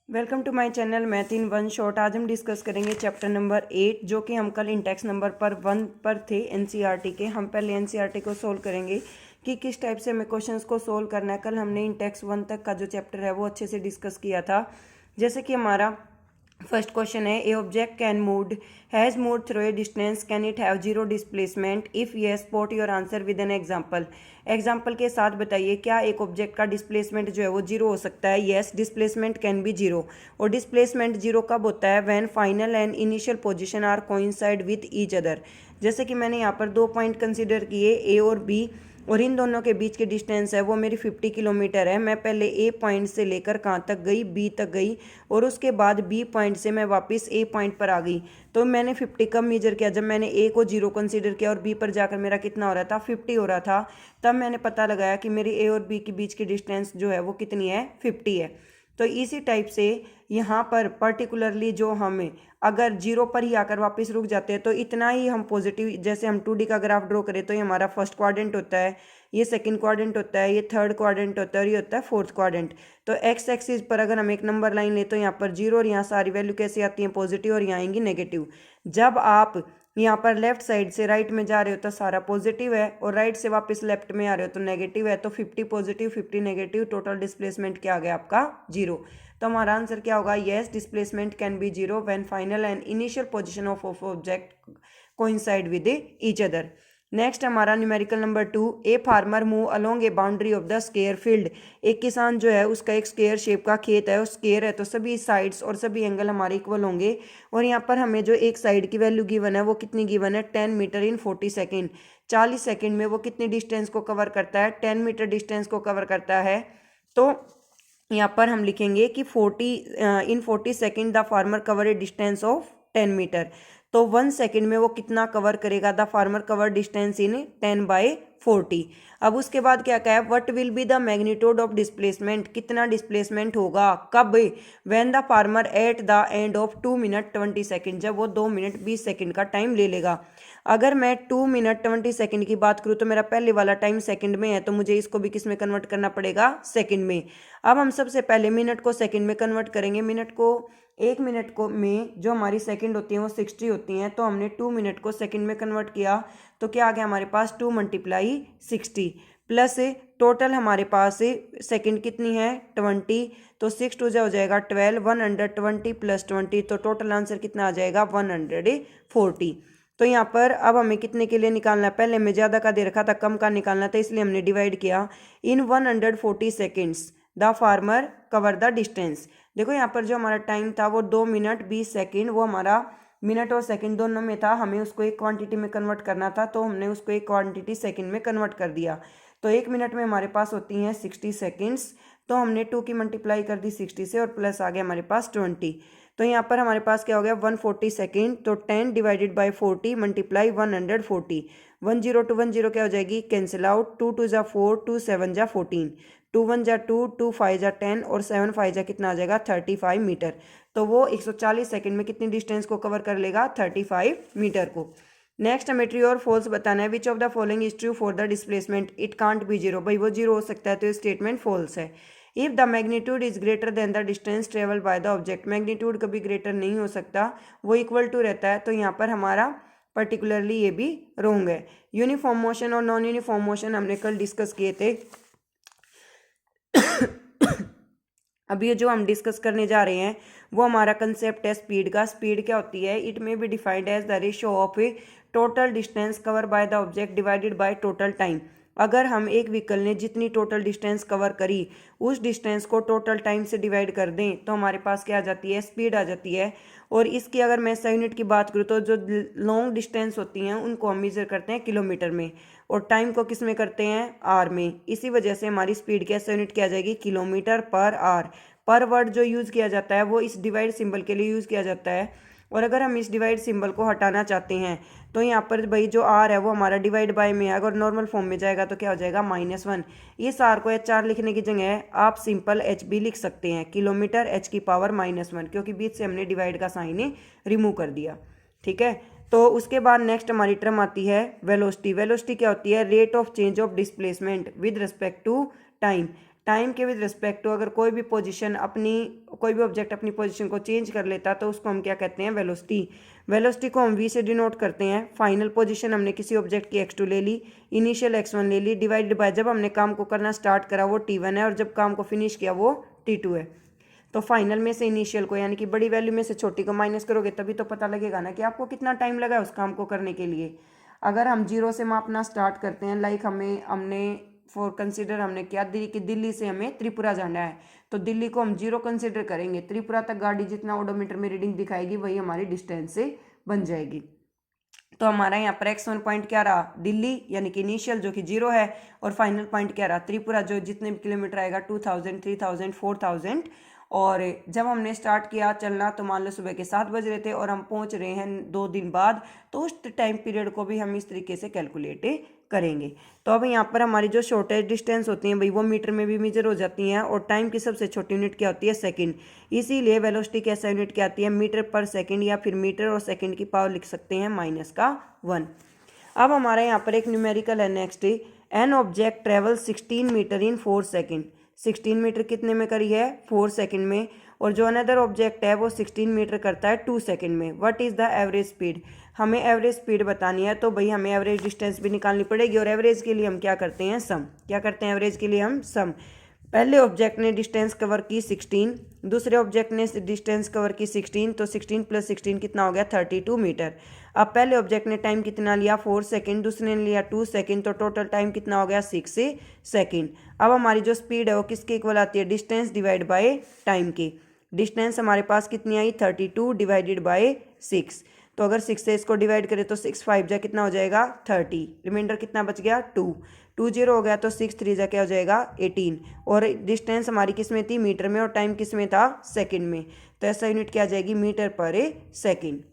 Welcome to my channel math in one shot. आज हम discuss करेंगे चैप्टर नंबर 8 जो कि हम कल इंडेक्स नंबर पर 1 पर थे एनसीईआरटी के। हम पहले एनसीईआरटी को सोल्व करेंगे कि किस टाइप से हमें क्वेश्चंस को सोल्व करना है। कल हमने इंडेक्स 1 तक का जो चैप्टर है वो अच्छे से डिस्कस किया था। जैसे कि हमारा फर्स्ट क्वेश्चन है, ए object can move has move through a distance, can it have zero displacement? If yes spot your answer with an example. Example के साथ बताइए क्या एक ऑब्जेक्ट का डिस्प्लेसमेंट जो है वो जीरो हो सकता है। Yes, displacement can be zero. और डिस्प्लेसमेंट जीरो कब होता है? When final and initial position are coincide with each other. जैसे कि मैंने यहाँ पर 2 पॉइंट कंसिडर किए, ए और बी, और इन दोनों के बीच की डिस्टेंस है वो मेरी 50 किलोमीटर है। मैं पहले ए पॉइंट से लेकर कहाँ तक गई? बी तक गई, और उसके बाद बी पॉइंट से मैं वापस ए पॉइंट पर आ गई। तो मैंने 50 कब मेजर किया? जब मैंने ए को जीरो कंसीडर किया और बी पर जाकर मेरा कितना हो रहा था? 50 हो रहा था। तब मैंने पता लगाया कि मेरी ए और बी के बीच की डिस्टेंस जो है वो कितनी है? 50 है। तो इसी टाइप से यहाँ पर पर्टिकुलरली जो हमें अगर जीरो पर ही आकर वापस रुक जाते हैं तो इतना ही हम पॉजिटिव, जैसे हम 2D का ग्राफ ड्रॉ करें तो ये हमारा फर्स्ट क्वाड्रेंट होता है, ये सेकंड क्वाड्रेंट होता है, ये थर्ड क्वाड्रेंट होता है और ये होता है फोर्थ क्वाड्रेंट। तो एक्स एक्सिस पर अगर हम एक नंबर लाइन ले तो यहाँ पर जीरो, और यहाँ सारी वैल्यू कैसी आती है? पॉजिटिव, और यहाँ आएंगी नेगेटिव। जब आप यहाँ पर लेफ्ट साइड से राइट में जा रहे हो तो सारा पॉजिटिव है, और राइट से वापस लेफ्ट में आ रहे हो तो नेगेटिव है। तो 50 पॉजिटिव 50 नेगेटिव, टोटल डिस्प्लेसमेंट क्या आ गया आपका? जीरो। तो हमारा आंसर क्या होगा? Yes, displacement can be zero when final and initial position of object coincide with each other. Next हमारा numerical number 2, a farmer move along a boundary of the square field. एक किसान जो है उसका एक स्क्वायर शेप का खेत है, और स्क्वायर है तो सभी साइड्स और सभी एंगल हमारे इक्वल होंगे। और यहाँ पर हमें जो एक साइड की वैल्यू गिवन है वो कितनी गिवन है? 10 मीटर इन 40 सेकेंड। 40 सेकेंड में वो कितनी डिस्टेंस को कवर करता है? 10 मीटर डिस्टेंस को कवर करता है। तो यहाँ पर हम लिखेंगे कि 40 second the farmer cover a distance of 10 metre. तो 1 सेकेंड में वो कितना कवर करेगा? The farmer cover distance in 10/40। अब उसके बाद क्या कहा है? What will be the magnitude of displacement? कितना डिस्प्लेसमेंट होगा? कब? When the farmer at the end of 2 minute 20 second, जब वो 2 मिनट 20 सेकेंड का टाइम ले लेगा। अगर मैं 2 मिनट 20 सेकेंड की बात करूँ तो मेरा पहले वाला टाइम सेकेंड में है, तो मुझे इसको भी किस में कन्वर्ट करना पड़ेगा? सेकेंड में। अब हम सबसे पहले मिनट को सेकंड में कन्वर्ट करेंगे। मिनट को, 1 मिनट को में जो हमारी सेकंड होती हैं वो 60 होती हैं, तो हमने 2 मिनट को सेकंड में कन्वर्ट किया तो क्या आ गया हमारे पास? 2 × 60 प्लस टोटल हमारे पास सेकंड कितनी है? 20। तो 6 2 हो जाएगा 12, 120 प्लस 20, तो टोटल आंसर कितना आ जाएगा? 140। तो यहाँ पर अब हमें कितने के लिए निकालना है? पहले हमें ज़्यादा का दे रखा था, कम का निकालना था, इसलिए हमने डिवाइड किया। इन 140 seconds the farmer cover the distance. देखो यहाँ पर जो हमारा टाइम था वो 2 मिनट 20 सेकेंड, वो हमारा मिनट और सेकंड दोनों में था, हमें उसको एक क्वांटिटी में कन्वर्ट करना था, तो हमने उसको एक क्वांटिटी सेकंड में कन्वर्ट कर दिया। तो 1 मिनट में हमारे पास होती हैं 60 सेकेंड्स, तो हमने 2 की मल्टीप्लाई कर दी 60 से, और प्लस आ गया हमारे पास 20। तो यहाँ पर हमारे पास क्या हो गया? 140 सेकेंड। तो 10 / 40 मल्टीप्लाई 140। 10 to 10 क्या हो जाएगी? Cancel out. 2 2 = 4, 2 7 = 14, 2 1 = 2, 2 5 = 10, और 7 5 कितना आ जाएगा? 35 मीटर। तो वो 140 सेकेंड में कितनी डिस्टेंस को कवर कर लेगा? 35 मीटर को। नेक्स्ट हमें ट्रू और फॉल्स बताना है। Which of the following is true for the displacement? It can't be zero. भाई वो जीरो हो सकता है, तो ये स्टेटमेंट फॉल्स है। If the magnitude is greater than the distance travel by the object, magnitude कभी ग्रेटर नहीं हो सकता, वो इक्वल टू रहता है, तो यहाँ पर हमारा पर्टिकुलरली ये भी रोंग है। यूनिफॉर्म मोशन और नॉन यूनिफॉर्म मोशन हमने कल डिस्कस किए थे। अब ये जो हम डिस्कस करने जा रहे हैं वो हमारा कंसेप्ट है स्पीड का। स्पीड क्या होती है? It may be defined as the ratio of a total distance cover by the object divided by total time. अगर हम एक व्हीकल ने जितनी टोटल डिस्टेंस कवर करी उस डिस्टेंस को टोटल टाइम से डिवाइड कर दें तो हमारे पास क्या आ जाती है? स्पीड आ जाती है। और इसकी अगर मैं SI यूनिट की बात करूँ तो जो लॉन्ग डिस्टेंस होती हैं उनको हम मेजर करते हैं किलोमीटर में, और टाइम को किस में करते हैं? आर में। इसी वजह से हमारी स्पीड की SI यूनिट क्या आ जाएगी? किलोमीटर पर आर। पर वर्ड जो यूज़ किया जाता है वो इस डिवाइड सिंबल के लिए यूज़ किया जाता है। और अगर हम इस डिवाइड सिंबल को हटाना चाहते हैं तो यहाँ पर भाई जो आर है वो हमारा डिवाइड बाय में है, अगर नॉर्मल फॉर्म में जाएगा तो क्या हो जाएगा? -1। इस आर को HR लिखने की जगह आप सिंपल एच भी लिख सकते हैं, किलोमीटर h⁻⁻1, क्योंकि बीच से हमने डिवाइड का साइन रिमूव कर दिया। ठीक है। तो उसके बाद नेक्स्ट हमारी टर्म आती है वेलोसिटी। वेलोसिटी क्या होती है? Rate of change of displacement with respect to time. Time के विद रिस्पेक्ट टू अगर कोई भी पोजीशन अपनी कोई भी ऑब्जेक्ट अपनी पोजीशन को चेंज कर लेता है तो उसको हम क्या कहते हैं, वेलोसिटी। वेलोसिटी को हम v से डिनोट करते हैं। फाइनल पोजीशन हमने किसी ऑब्जेक्ट की x2 ले ली, इनिशियल x1 ले ली, डिवाइडेड बाय जब हमने काम को करना स्टार्ट करा वो t1 है और जब काम को फिनिश किया वो t2 है। तो फाइनल में से इनिशियल को यानी कि बड़ी वैल्यू में से छोटी को माइनस करोगे तभी तो पता लगेगा ना कि आपको कितना टाइम लगा उस काम को करने के लिए। अगर हम 0 से मापना स्टार्ट करते हैं, लाइक हमने फॉर कंसिडर हमने क्या कि दिल्ली से हमें त्रिपुरा जाना है, तो दिल्ली को हम 0 कंसिडर करेंगे। त्रिपुरा तक गाड़ी जितना ओडोमीटर में रीडिंग दिखाएगी वही हमारी डिस्टेंस से बन जाएगी। तो हमारा यहाँ पर x1 पॉइंट क्या रहा, दिल्ली यानी कि इनिशियल जो कि 0 है, और फाइनल पॉइंट क्या रहा, त्रिपुरा जो जितने भी किलोमीटर आएगा 2000, 3000, 4000। और जब हमने स्टार्ट किया चलना तो मान लो सुबह के 7 बज रहे थे और हम पहुंच रहे हैं 2 दिन बाद, तो उस टाइम पीरियड को भी हम इस तरीके से कैलकुलेट करेंगे। तो अब यहाँ पर हमारी जो शॉर्टेज डिस्टेंस होती हैं भाई वो मीटर में भी मेजर हो जाती हैं, और टाइम की सबसे छोटी यूनिट क्या होती है, सेकंड। इसीलिए वेलोसिटी की ऐसा यूनिट क्या आती है, मीटर पर सेकंड, या फिर मीटर और सेकंड की पावर लिख सकते हैं -1। अब हमारा यहाँ पर एक न्यूमेरिकल है next, an object travel 16 metre in 4 second. 16 metre कितने में करी है, 4 सेकेंड में, और जो अनदर ऑब्जेक्ट है वो 16 मीटर करता है 2 सेकेंड में। What is the average speed, हमें एवरेज स्पीड बतानी है, तो भाई हमें एवरेज डिस्टेंस भी निकालनी पड़ेगी, और एवरेज के लिए हम क्या करते हैं, सम। क्या करते हैं एवरेज के लिए हम, सम। पहले ऑब्जेक्ट ने डिस्टेंस कवर की 16, दूसरे ऑब्जेक्ट ने डिस्टेंस कवर की 16, तो 16 + 16 कितना हो गया, 32 मीटर। अब पहले ऑब्जेक्ट ने टाइम कितना लिया, 4 सेकेंड, दूसरे ने लिया 2 सेकेंड, तो टोटल टाइम कितना हो गया, 6 सेकेंड। अब हमारी जो स्पीड है वो किसके इक्वल आती है, डिस्टेंस डिवाइड बाय टाइम की। डिस्टेंस हमारे पास कितनी आई, 32 डिवाइडेड बाय 6। तो अगर 6 से इसको डिवाइड करें तो 6 5 जा कितना हो जाएगा, 30। रिमाइंडर कितना बच गया, 2 0 हो गया, तो 6 3 जा क्या हो जाएगा, 18। और डिस्टेंस हमारी किस में थी, मीटर में, और टाइम किस में था, सेकंड में। तो ऐसा यूनिट क्या आ जाएगी, मीटर पर सेकंड।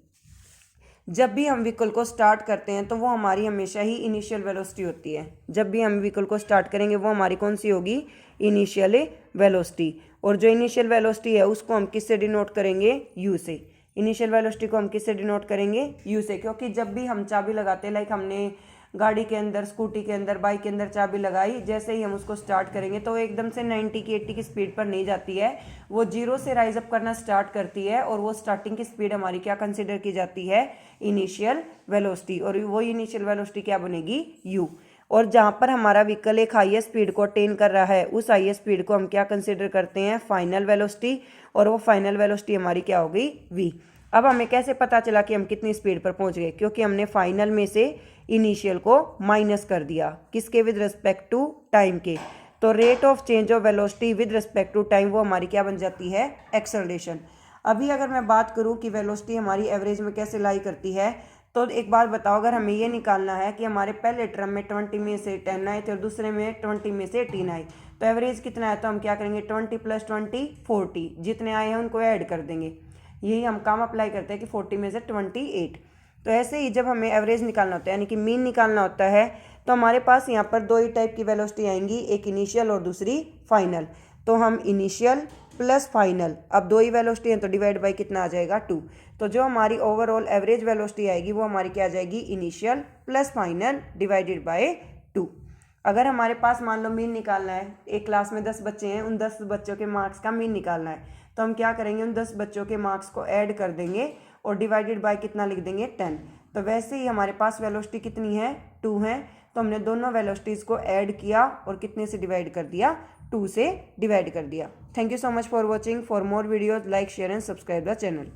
जब भी हम व्हीकल को स्टार्ट करते हैं तो वो हमारी हमेशा ही इनिशियल वेलोसिटी होती है। जब भी हम व्हीकल को स्टार्ट करेंगे वो हमारी कौन सी होगी, इनिशियल वेलोसिटी। और जो इनिशियल वेलोसिटी है उसको हम किससे डिनोट करेंगे, यू से। इनिशियल वेलोसिटी को हम किससे डिनोट करेंगे, यू से, क्योंकि जब भी हम चाबी लगाते हैं, लाइक हमने गाड़ी के अंदर, स्कूटी के अंदर, बाइक के अंदर चाबी लगाई, जैसे ही हम उसको स्टार्ट करेंगे तो एकदम से 90 की 80 की स्पीड पर नहीं जाती है, वो 0 से राइज अप करना स्टार्ट करती है, और वो स्टार्टिंग की स्पीड हमारी क्या कंसिडर की जाती है, इनिशियल वेलोसिटी। और वो इनिशियल वेलोसिटी क्या बनेगी, यू। और जहाँ पर हमारा व्हीकल एक हाईएस्ट स्पीड को अटेन कर रहा है उस हाईएस्ट स्पीड को हम क्या कंसिडर करते हैं, फाइनल वेलोसिटी, और वो फाइनल वेलोसिटी हमारी क्या हो गई, वी। अब हमें कैसे पता चला कि हम कितनी स्पीड पर पहुंच गए, क्योंकि हमने फाइनल में से इनिशियल को माइनस कर दिया, किसके, विद रिस्पेक्ट टू टाइम के। तो rate of change of velocity with respect to time वो हमारी क्या बन जाती है, एक्सेलरेशन। अभी अगर मैं बात करूं कि वेलोसिटी हमारी एवरेज में कैसे लाई करती है, तो एक बात बताओ, अगर हमें ये निकालना है कि हमारे पहले टर्म में 20 में से 10 आए थे और दूसरे में 20 में से 18 आए, तो एवरेज कितना है, तो हम क्या करेंगे, 20 + 20 40, जितने आए हैं उनको ऐड कर देंगे। यही हम काम अप्लाई करते हैं कि 40 में से 28। तो ऐसे ही जब हमें एवरेज निकालना होता है यानी कि मीन निकालना होता है, तो हमारे पास यहाँ पर 2 ही टाइप की वेलोसिटी आएंगी, एक इनिशियल और दूसरी फाइनल। तो हम इनिशियल प्लस फाइनल, अब 2 ही वेलोसिटी हैं तो डिवाइड बाई कितना आ जाएगा, 2। तो जो हमारी ओवरऑल एवरेज वेलोसिटी आएगी वो हमारी क्या आ जाएगी, initial plus final divided by 2। अगर हमारे पास मान लो मीन निकालना है, एक क्लास में 10 बच्चे हैं, उन 10 बच्चों के मार्क्स का मीन निकालना है, तो हम क्या करेंगे, उन 10 बच्चों के मार्क्स को ऐड कर देंगे और डिवाइडेड बाय कितना लिख देंगे, 10। तो वैसे ही हमारे पास वेलोसिटी कितनी है, 2 है, तो हमने दोनों वेलोसिटीज़ को ऐड किया और कितने से डिवाइड कर दिया, 2 से डिवाइड कर दिया। Thank you so much for watching. For more videos like share and subscribe the channel.